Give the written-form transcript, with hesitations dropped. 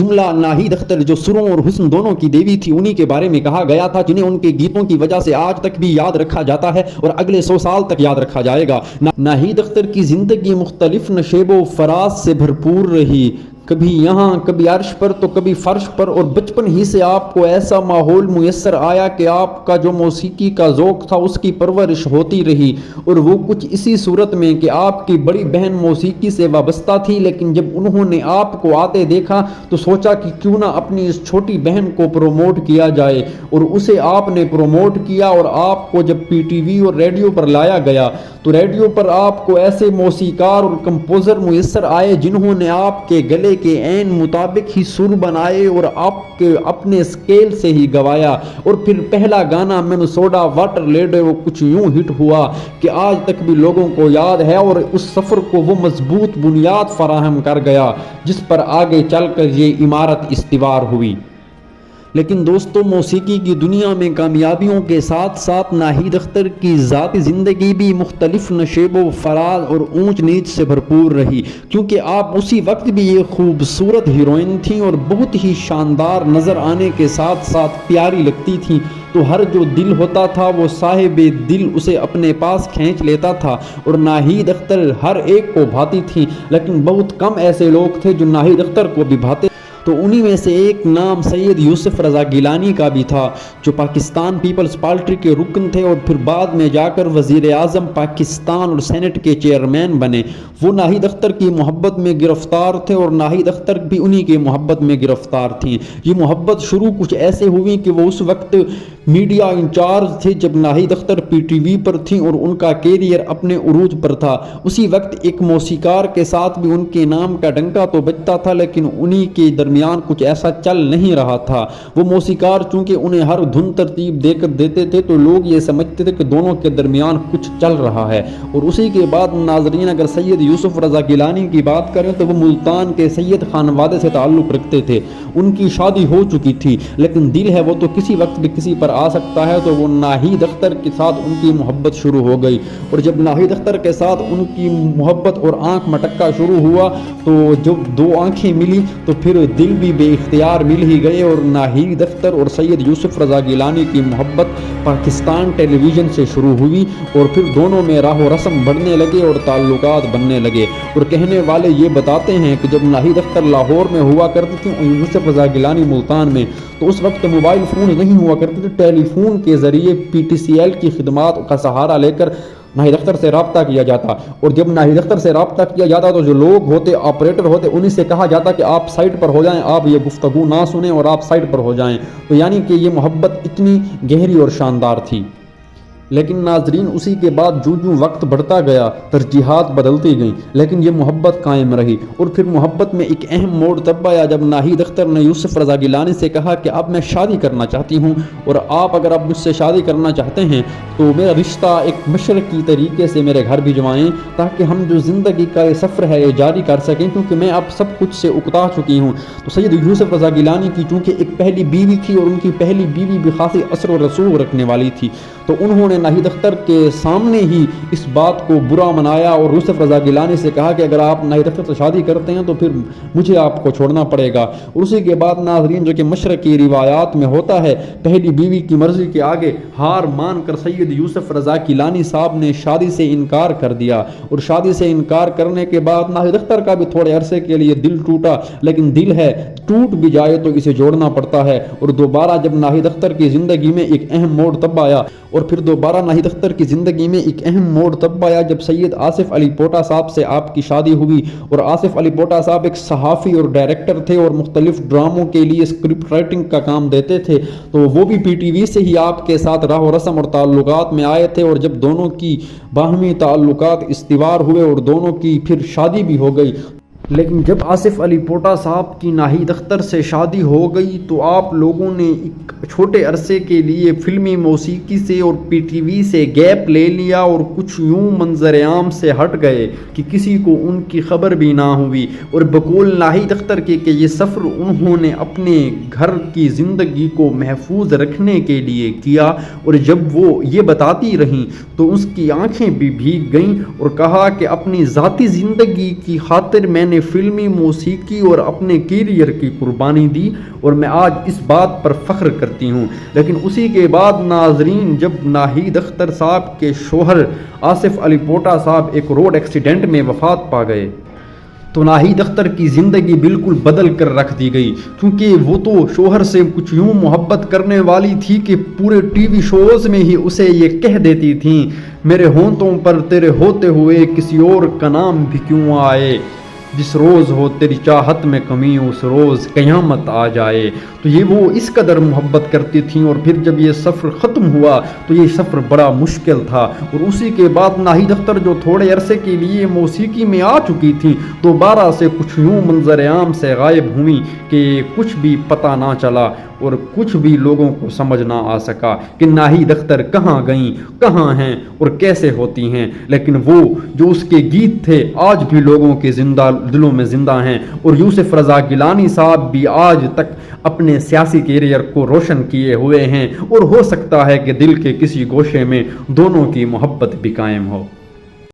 जुमला नाहिद अख्तर जो सुरों और हुस्न दोनों की देवी थी उन्हीं के बारे में कहा गया था, जिन्हें उनके गीतों की वजह से आज तक भी याद रखा जाता है और अगले 100 साल तक याद रखा जाएगा। नाहिद अख्तर की जिंदगी मुख्तलिफ नशेबो फराज से भरपूर रही, कभी यहाँ कभी अर्श पर तो कभी फर्श पर, और बचपन ही से आपको ऐसा माहौल मुयस्सर आया कि आपका जो मौसीकी का ज़ौक़ था उसकी परवरिश होती रही। और वो कुछ इसी सूरत में कि आपकी बड़ी बहन मौसीकी से वाबस्ता थी, लेकिन जब उन्होंने आपको आते देखा तो सोचा कि क्यों ना अपनी इस छोटी बहन को प्रोमोट किया जाए, और उसे आपने प्रोमोट किया। और आपको जब पीटीवी और रेडियो पर लाया गया तो रेडियो पर आपको ऐसे मौसीकार और कंपोज़र मुयस्सर आए जिन्होंने आपके गले के ऐन मुताबिक ही सुर बनाए और आपके अपने स्केल से ही गवाया। और फिर पहला गाना मिनेसोटा वाटर लेडे वो कुछ यूं हिट हुआ कि आज तक भी लोगों को याद है, और उस सफ़र को वो मजबूत बुनियाद फराहम कर गया जिस पर आगे चलकर ये इमारत इस्तिवार हुई। लेकिन दोस्तों, मौसीकी की दुनिया में कामयाबियों के साथ साथ नाहिद अख्तर की ज़ाती ज़िंदगी भी मुख्तलिफ नशेबो फराज और ऊंच नीच से भरपूर रही, क्योंकि आप उसी वक्त भी ये खूबसूरत हीरोइन थीं और बहुत ही शानदार नज़र आने के साथ साथ प्यारी लगती थीं। तो हर जो दिल होता था वो साहिबे दिल उसे अपने पास खींच लेता था, और नाहिद अख्तर हर एक को भाती थी। लेकिन बहुत कम ऐसे लोग थे जो नाहिद अख्तर को भी भाते। तो उन्हीं में से एक नाम सैयद यूसुफ रज़ा गिलानी का भी था, जो पाकिस्तान पीपल्स पार्टी के रुकन थे और फिर बाद में जाकर वज़ीर आज़म पाकिस्तान और सेनेट के चेयरमैन बने। वो नाहिद अख्तर की मोहब्बत में गिरफ्तार थे और नाहिद अख्तर भी उन्हीं के मोहब्बत में गिरफ्तार थी। ये मोहब्बत शुरू कुछ ऐसे हुई कि वो उस वक्त मीडिया इंचार्ज थे जब नाहिद अख्तर पीटीवी पर थी और उनका कैरियर अपने उरूज पर था। उसी वक्त एक मौसीकार के साथ भी उनके नाम का डंका तो बजता था, लेकिन उन्हीं के दरमियान कुछ ऐसा चल नहीं रहा था। वो मौसीकार चूंकि उन्हें हर धुन तरतीब देकर देते थे तो लोग ये समझते थे कि दोनों के दरमियान कुछ चल रहा है। और उसी के बाद नाजरीन, अगर सैयद यूसुफ रज़ा गिलानी की बात करें तो वो मुल्तान के सैयद खानवादे से ताल्लुक़ रखते थे। उनकी शादी हो चुकी थी, लेकिन दिल है वो तो किसी वक्त भी किसी पर आ सकता है। तो वो नाहिद अख्तर के साथ उनकी मोहब्बत शुरू हो गई, और जब नाहिद अख्तर के साथ उनकी मोहब्बत और आंख मटक्का शुरू हुआ तो जब दो आंखें मिली तो फिर दिल भी बेइख्तियार मिल ही गए। और नाहिद अख्तर और सैयद यूसुफ रज़ा गिलानी की मोहब्बत पाकिस्तान टेलीविज़न से शुरू हुई, और फिर दोनों में राह रस्म बढ़ने लगे और ताल्लुकात बनने लगे। और कहने वाले ये बताते हैं कि जब नाहिद अख्तर लाहौर में हुआ करती थी और यूसुफ रज़ा गिलानी मुल्तान में, तो उस वक्त मोबाइल फ़ोन नहीं हुआ करते थे। टेलीफोन के ज़रिए PTCL की खिदमात का सहारा लेकर नाहिद अख्तर से रब्ता किया जाता, और जब नाहिद अख्तर से रब्ता किया जाता तो जो लोग होते, ऑपरेटर होते, उन्हीं से कहा जाता कि आप साइट पर हो जाएं, आप ये गुफ्तगू ना सुने और आप साइट पर हो जाएं। तो यानी कि ये मोहब्बत इतनी गहरी और शानदार थी। लेकिन नाजरीन, उसी के बाद जो जो वक्त बढ़ता गया तरजीहात बदलती गईं, लेकिन ये मोहब्बत कायम रही। और फिर मोहब्बत में एक अहम मोड़ तब आया जब नाहिद अख्तर ने यूसुफ रज़ा गिलानी से कहा कि अब मैं शादी करना चाहती हूँ, और आप अगर आप मुझसे शादी करना चाहते हैं तो मेरा रिश्ता एक मशरक़ी तरीके से मेरे घर भिजवाएँ, ताकि हम जो ज़िंदगी का ये सफ़र है ये जारी कर सकें, क्योंकि मैं अब सब कुछ से उकता चुकी हूँ। तो सैयद यूसुफ रज़ा गिलानी की चूँकि एक पहली बीवी थी और उनकी पहली बीवी भी खासी असर और रसूख रखने वाली थी, तो उन्होंने नाहिद अख्तर के सामने ही इस बात को बुरा मनाया और यूसुफ रज़ा गिलानी से कहा कि अगर आप नाहिद अख्तर से शादी करते हैं तो फिर मुझे आपको छोड़ना पड़ेगा। और उसी के बाद नाज़रीन, जो कि मशरक़ी रिवायात में होता है, पहली बीवी की मर्ज़ी के आगे हार मान कर सैयद यूसुफ रज़ा गिलानी साहब ने शादी से इनकार कर दिया। और शादी से इनकार करने के बाद नाहिद अख्तर का भी थोड़े अरसे के लिए दिल टूटा, लेकिन दिल है, टूट भी जाए तो इसे जोड़ना पड़ता है। और दोबारा जब नाहिद अख्तर की ज़िंदगी में एक अहम मोड़ तब आया, और फिर दोबारा नाहिद अख्तर की ज़िंदगी में एक अहम मोड़ तब आया जब सैयद आसिफ अली पोटा साहब से आपकी शादी हुई। और आसिफ अली पोटा साहब एक सहाफ़ी और डायरेक्टर थे और मुख्तलिफ ड्रामों के लिए स्क्रिप्ट राइटिंग का काम देते थे। तो वो भी PTV से ही आपके साथ राह रस्म और ताल्लुकात में आए थे, और जब दोनों की बाहमी ताल्लुकात इस्तिवार हुए और दोनों की फिर शादी भी हो गई। लेकिन जब आसिफ अली पोटा साहब की नाहिद अख्तर से शादी हो गई तो आप लोगों ने एक छोटे अरसे के लिए फिल्मी मौसीकी से और PTV से गैप ले लिया और कुछ यूं मंजर आम से हट गए कि किसी को उनकी खबर भी ना हुई। और बकौल नाहिद अख्तर के कि ये सफ़र उन्होंने अपने घर की ज़िंदगी को महफूज रखने के लिए किया, और जब वो ये बताती रहीं तो उसकी आंखें भी भीग गईं और कहा कि अपनी ज़ाती ज़िंदगी की खातिर मैंने فلمی موسیقی اور اپنے کیریئر کی قربانی دی اور میں آج اس بات پر فخر کرتی ہوں۔ لیکن اسی کے بعد ناظرین، جب ناہید اختر صاحب کے شوہر آصف علی پوٹا صاحب ایک روڈ ایکسیڈنٹ میں وفات پا گئے تو ناہید اختر کی زندگی بالکل بدل کر رکھ دی گئی، کیونکہ وہ تو شوہر سے کچھ یوں محبت کرنے والی تھی کہ پورے ٹی وی شوز میں ہی اسے یہ کہہ دیتی تھیں، میرے ہونٹوں پر تیرے ہوتے ہوئے کسی اور کا نام بھی کیوں آئے، جس روز ہو تیری چاہت میں کمی اس روز قیامت آ جائے۔ تو یہ وہ اس قدر محبت کرتی تھیں، اور پھر جب یہ سفر ختم ہوا تو یہ سفر بڑا مشکل تھا، اور اسی کے بعد ناہید اختر جو تھوڑے عرصے کے لیے موسیقی میں آ چکی تھیں دوبارہ سے کچھ یوں منظر عام سے غائب ہوئیں کہ کچھ بھی پتہ نہ چلا اور کچھ بھی لوگوں کو سمجھ نہ آ سکا کہ ناہید اختر کہاں گئیں، کہاں ہیں اور کیسے ہوتی ہیں۔ لیکن وہ جو اس کے گیت تھے آج بھی لوگوں کے دلوں میں زندہ ہیں، اور یوسف رضا گیلانی صاحب بھی آج تک اپنے سیاسی کیریئر کو روشن کیے ہوئے ہیں، اور ہو سکتا ہے کہ دل کے کسی گوشے میں دونوں کی محبت بھی قائم ہو۔